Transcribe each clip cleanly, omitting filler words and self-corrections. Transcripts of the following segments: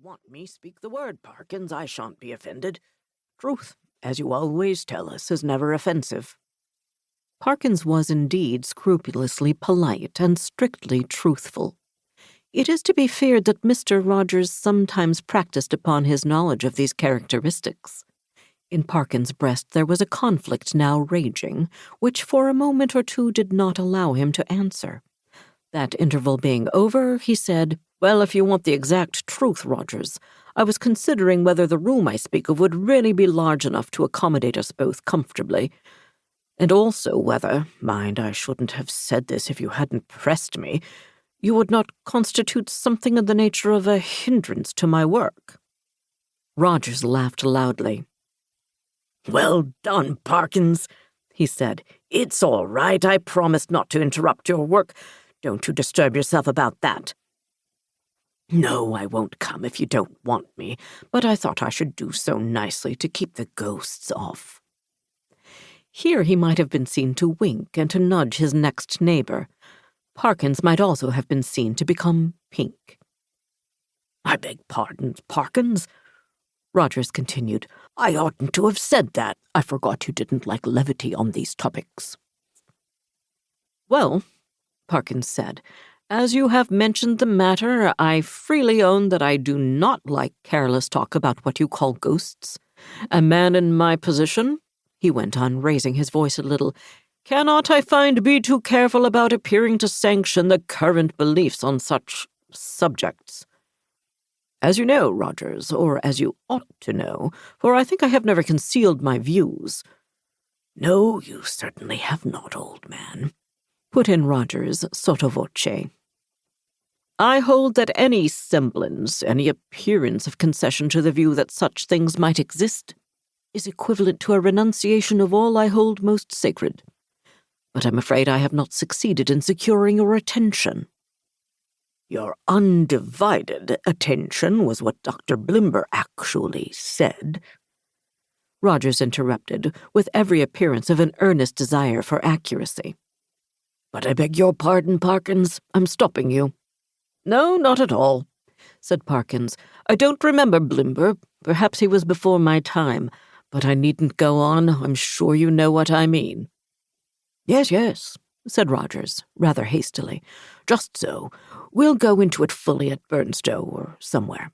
want me, speak the word, Parkins. I shan't be offended. Truth, as you always tell us, is never offensive. Parkins was indeed scrupulously polite and strictly truthful. It is to be feared that Mr. Rogers sometimes practiced upon his knowledge of these characteristics. In Parkins' breast there was a conflict now raging, which for a moment or two did not allow him to answer. That interval being over, he said, "Well, if you want the exact truth, Rogers, I was considering whether the room I speak of would really be large enough to accommodate us both comfortably, and also whether, mind, I shouldn't have said this if you hadn't pressed me, you would not constitute something in the nature of a hindrance to my work." Rogers laughed loudly. "Well done, Parkins," he said. "It's all right. I promised not to interrupt your work. Don't you disturb yourself about that." "No, I won't come if you don't want me, but I thought I should do so nicely to keep the ghosts off." Here he might have been seen to wink and to nudge his next neighbor. Parkins might also have been seen to become pink. "I beg pardon, Parkins," Rogers continued. "I oughtn't to have said that. I forgot you didn't like levity on these topics." "Well," Parkins said, "as you have mentioned the matter, I freely own that I do not like careless talk about what you call ghosts. A man in my position," he went on, raising his voice a little, "cannot, I find, be too careful about appearing to sanction the current beliefs on such subjects. As you know, Rogers, or as you ought to know, for I think I have never concealed my views." "No, you certainly have not, old man," put in Rogers sotto voce. "I hold that any semblance, any appearance of concession to the view that such things might exist is equivalent to a renunciation of all I hold most sacred. But I'm afraid I have not succeeded in securing your attention." "Your undivided attention was what Dr. Blimber actually said," Rogers interrupted, with every appearance of an earnest desire for accuracy. "But I beg your pardon, Parkins. I'm stopping you." "No, not at all," said Parkins. "I don't remember Blimber. Perhaps he was before my time. But I needn't go on. I'm sure you know what I mean." Yes, said Rogers, rather hastily. "Just so. We'll go into it fully at Burnstow or somewhere."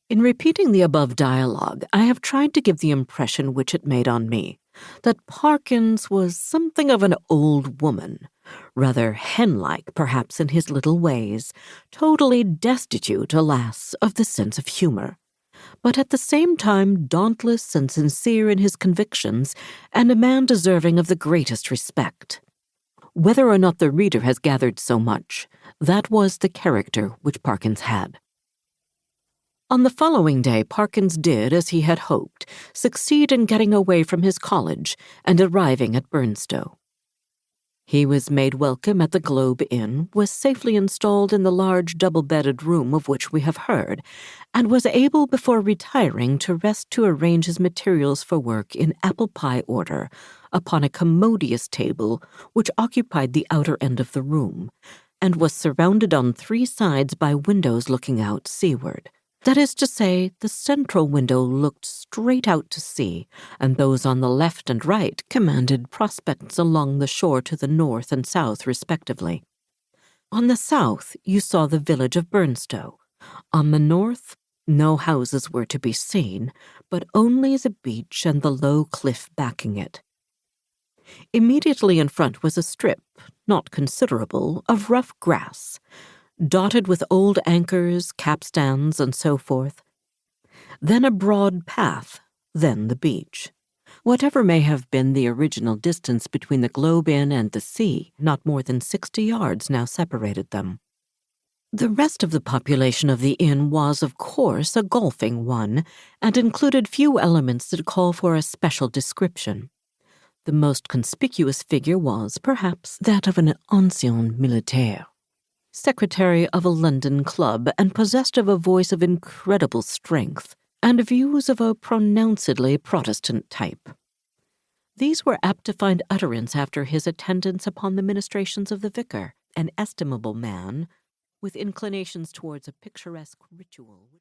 In repeating the above dialogue, I have tried to give the impression which it made on me, that Parkins was something of an old woman, rather hen-like perhaps in his little ways, totally destitute, alas, of the sense of humor, but at the same time dauntless and sincere in his convictions, and a man deserving of the greatest respect. Whether or not the reader has gathered so much, that was the character which Parkins had. On the following day, Parkins did, as he had hoped, succeed in getting away from his college and arriving at Burnstow. He was made welcome at the Globe Inn, was safely installed in the large double-bedded room of which we have heard, and was able before retiring to rest to arrange his materials for work in apple pie order upon a commodious table which occupied the outer end of the room, and was surrounded on 3 sides by windows looking out seaward. That is to say, the central window looked straight out to sea, and those on the left and right commanded prospects along the shore to the north and south, respectively. On the south, you saw the village of Burnstow. On the north, no houses were to be seen, but only the beach and the low cliff backing it. Immediately in front was a strip, not considerable, of rough grass, dotted with old anchors, capstans, and so forth. Then a broad path, then the beach. Whatever may have been the original distance between the Globe Inn and the sea, not more than 60 yards now separated them. The rest of the population of the inn was, of course, a golfing one, and included few elements that call for a special description. The most conspicuous figure was, perhaps, that of an ancien militaire, secretary of a London club, and possessed of a voice of incredible strength, and views of a pronouncedly Protestant type. These were apt to find utterance after his attendance upon the ministrations of the vicar, an estimable man, with inclinations towards a picturesque ritual.